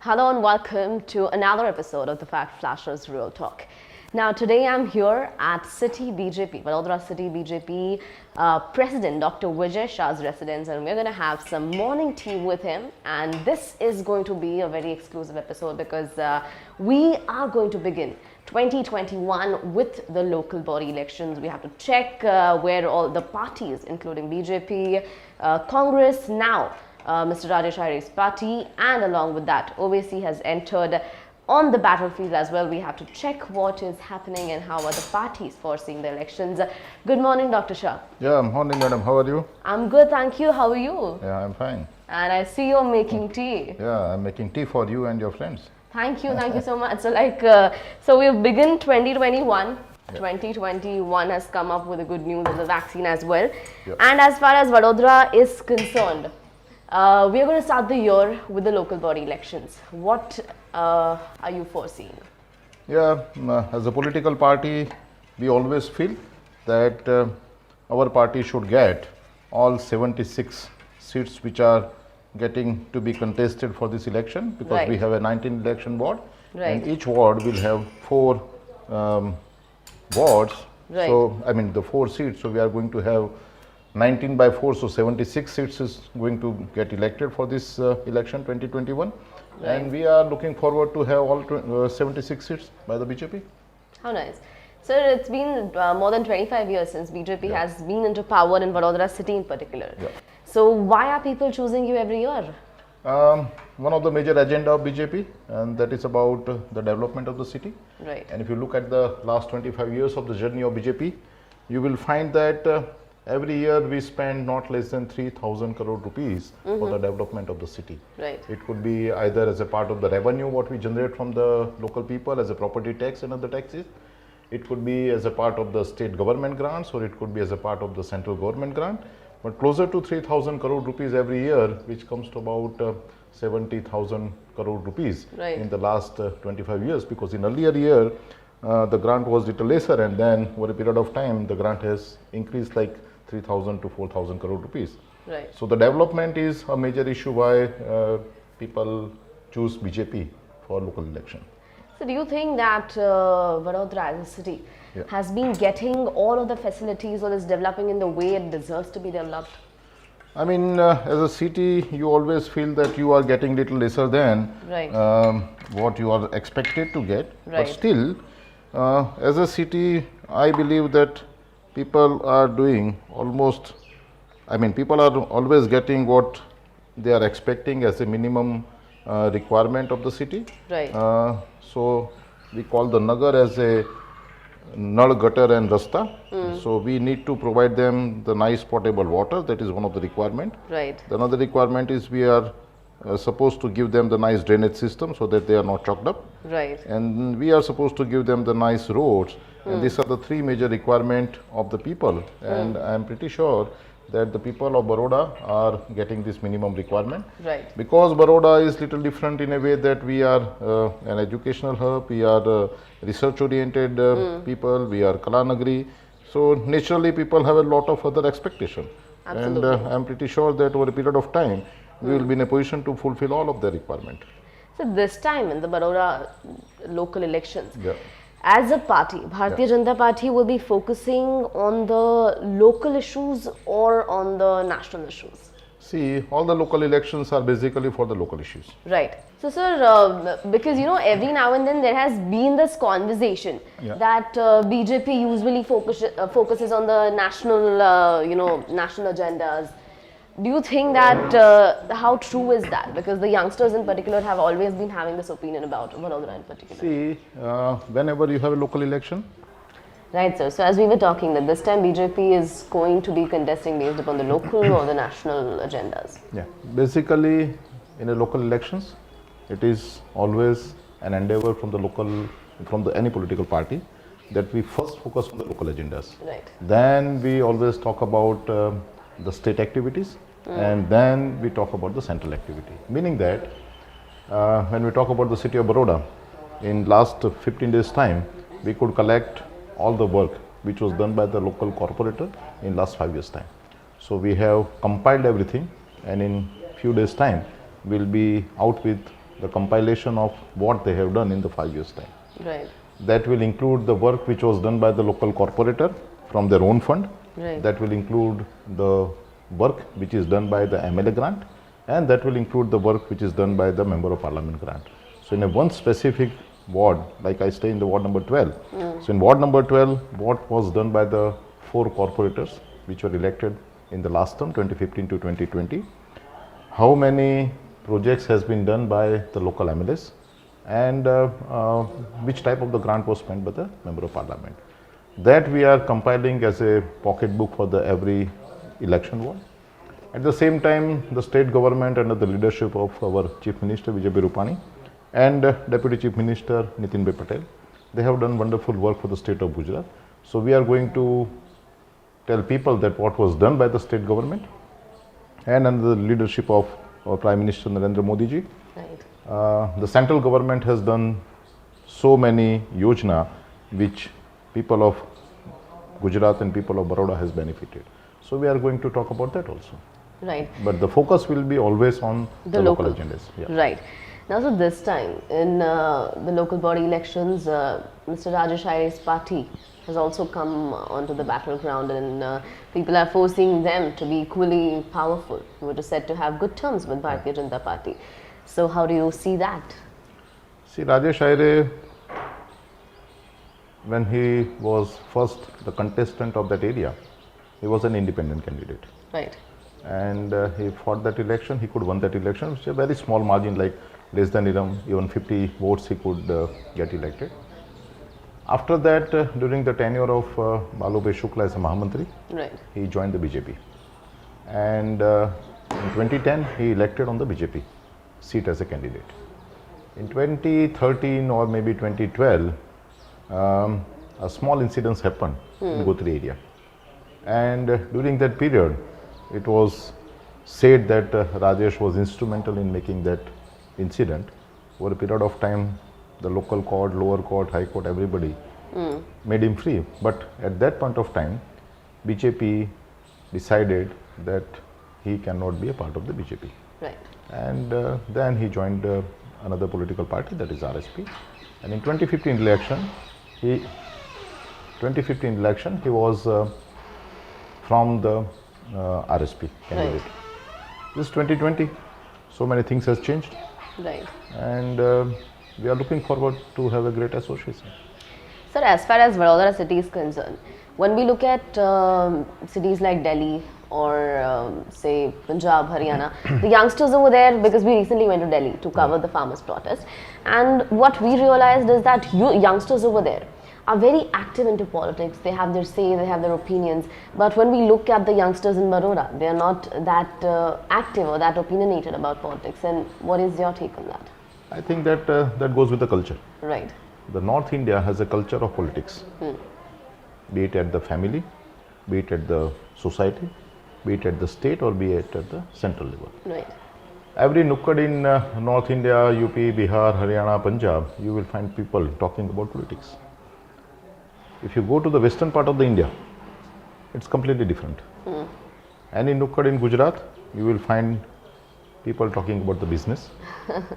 Hello and welcome to another episode of the Fact Flashers Real Talk. Now today I'm here at City BJP, Vadodara City BJP President Dr. Vijay Shah's residence, and we're going to have some morning tea with him, and this is going to be a very exclusive episode because we are going to begin 2021 with the local body elections. We have to check where all the parties, including BJP, Congress, now Mr. Rajesh Party, and along with that, OVC has entered on the battlefield as well. We have to check what is happening and how are the parties foreseeing the elections. Good morning, Dr. Shah. Yeah, morning, madam. How are you? I'm good, thank you. How are you? Yeah, I'm fine. And I see you're making tea. Yeah, I'm making tea for you and your friends. Thank you so much. So we've begun 2021. 2021 has come up with a good news of the vaccine as well. Yep. And as far as Vadodara is concerned, we are going to start the year with the local body elections. What are you foreseeing? Yeah, as a political party, we always feel that our party should get all 76 seats which are getting to be contested for this election, because we have a 19 election ward, and each ward will have 4 wards. So, I mean the 4 seats, so we are going to have 19 by 4, so 76 seats is going to get elected for this election 2021, and we are looking forward to have all 76 seats by the BJP. How nice. So it's been more than 25 years since BJP has been into power in Vadodara city in particular. So why are people choosing you every year? One of the major agenda of BJP, and that is about the development of the city. And if you look at the last 25 years of the journey of BJP, you will find that every year we spend not less than 3,000 crore rupees for the development of the city. It could be either as a part of the revenue what we generate from the local people as a property tax and other taxes. It could be as a part of the state government grants, or it could be as a part of the central government grant. But closer to 3,000 crore rupees every year, which comes to about 70,000 crore rupees in the last 25 years, because in earlier year the grant was little lesser, and then over a period of time the grant has increased like 3,000 to 4,000 crore rupees. So the development is a major issue why people choose BJP for local election. So do you think that Vadodara as a city has been getting all of the facilities, or is developing in the way it deserves to be developed? I mean, as a city, you always feel that you are getting little lesser than what you are expected to get. But still, as a city, I believe that people are doing almost, I mean, people are always getting what they are expecting as a minimum requirement of the city. So we call the Nagar as a Nal, Gutter and Rasta. So we need to provide them the nice potable water. That is one of the requirement. The another requirement is we are supposed to give them the nice drainage system so that they are not choked up. And we are supposed to give them the nice roads. And these are the 3 major requirements of the people. And I am pretty sure that the people of Baroda are getting this minimum requirement. Because Baroda is little different in a way that we are an educational hub, we are research oriented people, we are Kalanagri. So naturally people have a lot of other expectation. And I am pretty sure that over a period of time we will be in a position to fulfill all of their requirement. So this time in the Baroda local elections, as a party, Bharatiya Janata Party will be focusing on the local issues or on the national issues? See, all the local elections are basically for the local issues. So sir, because you know, every now and then there has been this conversation that BJP usually focuses on the national, national agendas. Do you think that, how true is that? Because the youngsters in particular have always been having this opinion about Vadodara in particular. See, whenever you have a local election. Sir. So as we were talking that this time BJP is going to be contesting based upon the local or the national agendas. Basically in a local elections, it is always an endeavor from the any political party that we first focus on the local agendas. Then we always talk about the state activities, and then we talk about the central activity. Meaning that when we talk about the city of Baroda, in last 15 days time, we could collect all the work which was done by the local corporator in last 5 years time. So we have compiled everything, and in few days time we'll be out with the compilation of what they have done in the 5 years time. Right. That will include the work which was done by the local corporator from their own fund. Right. That will include the work which is done by the MLA grant, and that will include the work which is done by the Member of Parliament grant. So in a one specific ward, like I stay in the ward number 12. So in ward number 12, what was done by the 4 corporators which were elected in the last term, 2015 to 2020. How many projects has been done by the local MLAs, and which type of the grant was spent by the Member of Parliament. That we are compiling as a pocket book for the every election ward. At the same time, the state government under the leadership of our Chief Minister BJP Rupani and Deputy Chief Minister Nitin Bhai Patel, they have done wonderful work for the state of Gujarat. So we are going to tell people that what was done by the state government and under the leadership of our Prime Minister Narendra Modi ji. Right. The central government has done so many yojana which people of Gujarat and people of Baroda has benefited. So we are going to talk about that also. Right. But the focus will be always on the local agendas. Yeah. Right. Now, so this time in the local body elections, Mr. Rajesh Party has also come onto the battleground, and people are forcing them to be equally powerful, who are said to have good terms with Bharatiya Janata Party. So how do you see that? See, Rajesh Aire, when he was first the contestant of that area, he was an independent candidate. Right. And he fought that election, he could win that election, which is a very small margin, like less than even 50 votes he could get elected. After that, during the tenure of Balubhai Shukla as a Mahamantri, right, he joined the BJP. And in 2010, he elected on the BJP seat as a candidate. In 2013 or maybe 2012, a small incident happened in Gotri area. And during that period, it was said that Rajesh was instrumental in making that incident. Over a period of time, the local court, lower court, high court, everybody made him free. But at that point of time, BJP decided that he cannot be a part of the BJP. Right. And then he joined another political party, that is RSP. And in 2015 election, he was from the RSP candidate. Right. This is 2020, so many things has changed. Right. And we are looking forward to have a great association. Sir, as far as Vadodara city is concerned, when we look at cities like Delhi or say Punjab, Haryana, the youngsters over there, because we recently went to Delhi to cover the farmers' protest, and what we realized is that youngsters over there are very active into politics. They have their say, they have their opinions. But when we look at the youngsters in Baroda, they are not that active or that opinionated about politics. And what is your take on that? I think that that goes with the culture. Right. The North India has a culture of politics, be it at the family, be it at the society, be it at the state, or be it at the central level. Right. Every nukkad in North India, UP, Bihar, Haryana, Punjab, you will find people talking about politics. If you go to the western part of the India, it's completely different. Any nukkad in Gujarat, you will find people talking about the business,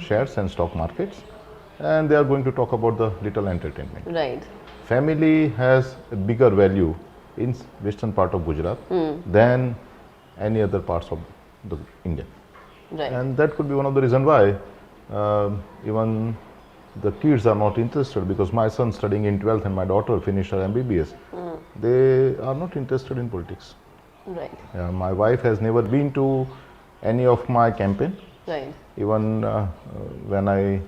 shares and stock markets, and they are going to talk about the little entertainment. Right. Family has a bigger value in western part of Gujarat than any other parts of the India. Right. And that could be one of the reasons why even the kids are not interested, because my son studying in 12th and my daughter finished her MBBS. They are not interested in politics. Right. My wife has never been to any of my campaign. Right. Even when I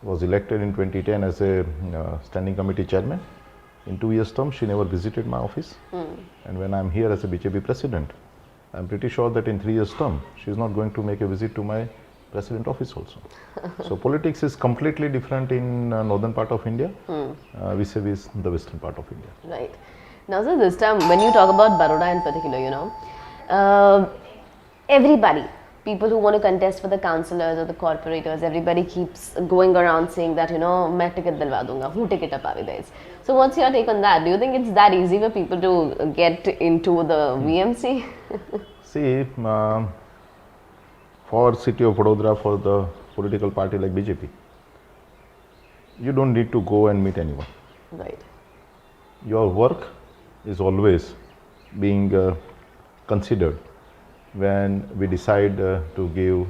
was elected in 2010 as a standing committee chairman, in 2 years term she never visited my office. And when I'm here as a BJP president, I'm pretty sure that in 3 years term she is not going to make a visit to my president office also. So politics is completely different in northern part of India vis-a-vis the western part of India. Right. Now, sir, this time when you talk about Baroda in particular, you know, everybody, people who want to contest for the councillors or the corporators, everybody keeps going around saying that, you know, main ticket dilwa dunga, who ticket up this. So what's your take on that? Do you think it's that easy for people to get into the VMC? See, for city of Vadodara, for the political party like BJP, you don't need to go and meet anyone. Right. Your work is always being considered when we decide to give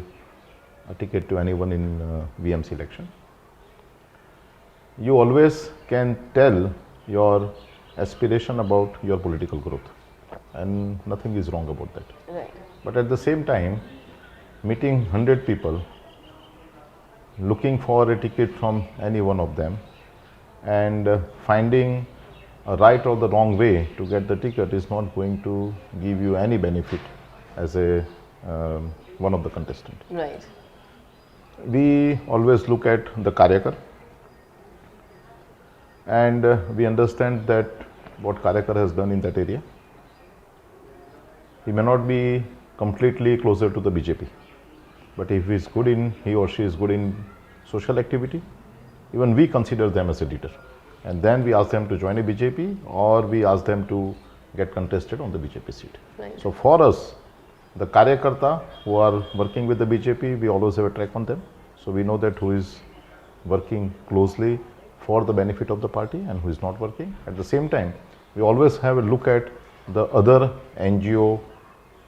a ticket to anyone in VMC election. You always can tell your aspiration about your political growth, and nothing is wrong about that. Right. But at the same time, meeting 100 people, looking for a ticket from any one of them, and finding a right or the wrong way to get the ticket is not going to give you any benefit as a one of the contestants. Right. We always look at the Karyakar, and we understand that what Karyakar has done in that area. He may not be completely closer to the BJP, but if he or she is good in social activity, even we consider them as a leader, and then we ask them to join a BJP, or we ask them to get contested on the BJP seat. Right. So for us, the Karyakarta who are working with the BJP, we always have a track on them. So we know that who is working closely for the benefit of the party and who is not working. At the same time, we always have a look at the other NGO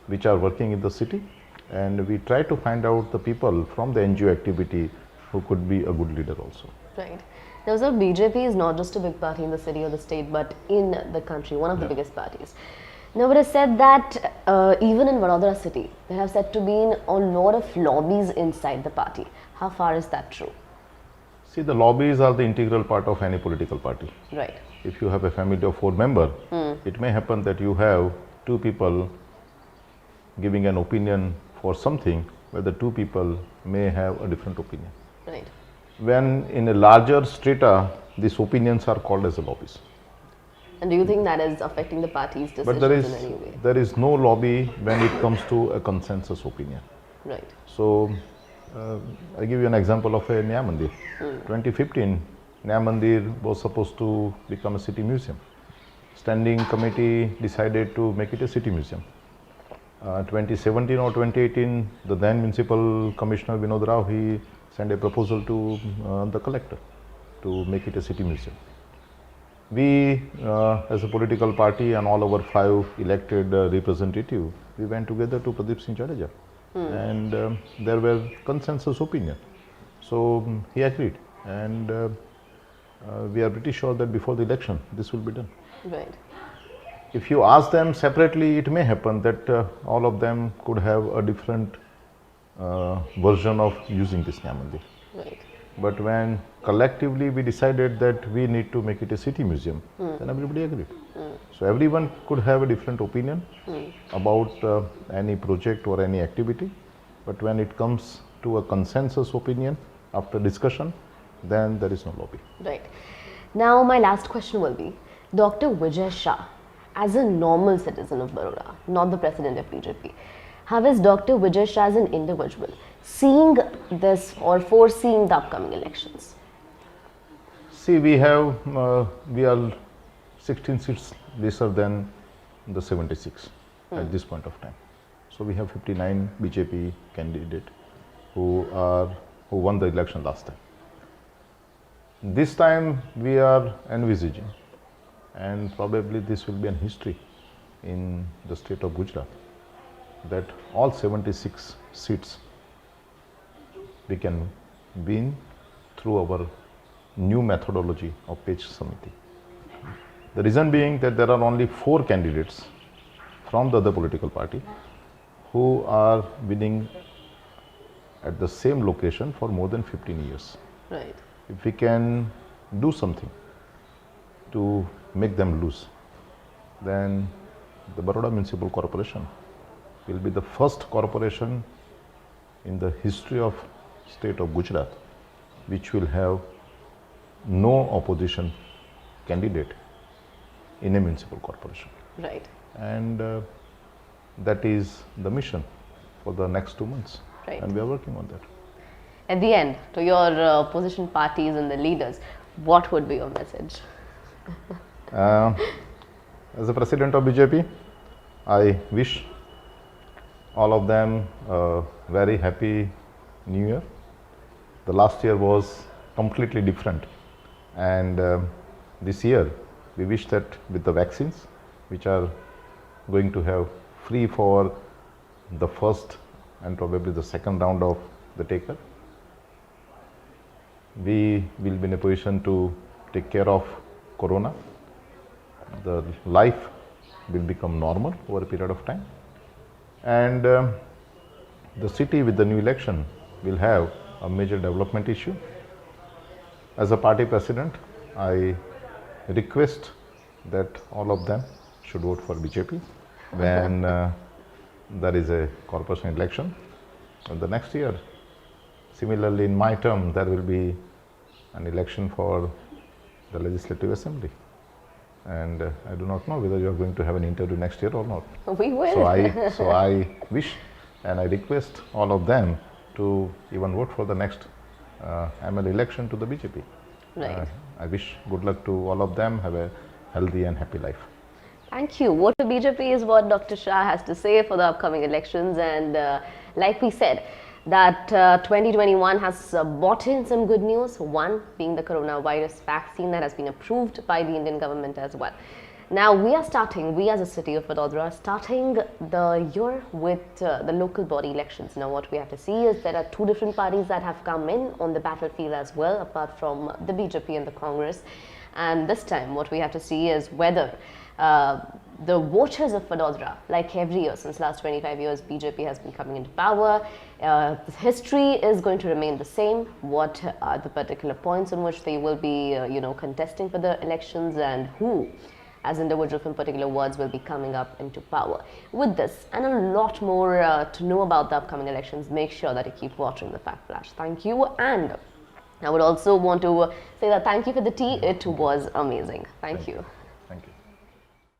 which are working in the city, and we try to find out the people from the NGO activity who could be a good leader also. Right. Now, sir, BJP is not just a big party in the city or the state, but in the country, one of the biggest parties. Now, it is said that even in Vadodara city, there have said to be a lot of lobbies inside the party. How far is that true? See, the lobbies are the integral part of any political party. Right. If you have a family of 4 members, it may happen that you have 2 people giving an opinion for something where the 2 people may have a different opinion. Right. When in a larger strata, these opinions are called as a lobbies. And do you think that is affecting the party's decisions But in any way? there is no lobby when it comes to a consensus opinion. Right. So, I give you an example of a Nyaya Mandir. 2015, Nyaya Mandir was supposed to become a city museum. Standing committee decided to make it a city museum. 2017 or 2018, the then municipal commissioner Vinod Rao, he sent a proposal to the collector to make it a city museum. We, as a political party and all our 5 elected representatives, we went together to Pradeep Singh Jadeja, and there were consensus opinion. So he agreed, and we are pretty sure that before the election this will be done. Right. If you ask them separately, it may happen that all of them could have a different version of using this Nyaya Mandir. Right. But when collectively we decided that we need to make it a city museum, then everybody agreed. So everyone could have a different opinion about any project or any activity, but when it comes to a consensus opinion after discussion, then there is no lobby. Right. Now, my last question will be, Dr. Vijay Shah, as a normal citizen of Baroda, not the president of BJP, how is Dr. Vijay Shah as an individual seeing this or foreseeing the upcoming elections? See, we are 16 seats lesser than the 76 at this point of time. So we have 59 BJP candidates who won the election last time. This time we are envisaging, and probably this will be an history in the state of Gujarat, that all 76 seats we can win through our new methodology of Page Samiti. The reason being that there are only 4 candidates from the other political party who are winning at the same location for more than 15 years. Right. If we can do something to make them lose, then the Baroda Municipal Corporation will be the first corporation in the history of state of Gujarat which will have no opposition candidate in a municipal corporation. Right. And that is the mission for the next 2 months. Right. And we are working on that. At the end, to your opposition parties and the leaders, what would be your message? As the president of BJP, I wish all of them a very happy New Year, the last year was completely different, and this year we wish that with the vaccines, which are going to have free for the first and probably the second round of the taker, we will be in a position to take care of corona. The life will become normal over a period of time, and the city with the new election will have a major development issue. As a party president, I request that all of them should vote for BJP when there is a corporation election. And the next year, similarly in my term, there will be an election for the Legislative Assembly. And I do not know whether you are going to have an interview next year or not. We will. So I wish and I request all of them to even vote for the next ML election to the BJP. Right. I wish good luck to all of them. Have a healthy and happy life. Thank you. Vote for BJP is what Dr. Shah has to say for the upcoming elections, and like we said, that 2021 has brought in some good news, one being the coronavirus vaccine that has been approved by the Indian government as well. Now we as a city of Vadodara, are starting the year with the local body elections. Now what we have to see is there are two different parties that have come in on the battlefield as well, apart from the BJP and the Congress. And this time what we have to see is whether the voters of Vadodara, like every year since last 25 years, BJP has been coming into power. The history is going to remain the same. What are the particular points on which they will be, contesting for the elections, and who, as individuals from particular wards, will be coming up into power. With this and a lot more to know about the upcoming elections, make sure that you keep watching the Fact Flash. Thank you, and I would also want to say that thank you for the tea. It was amazing. Thank you.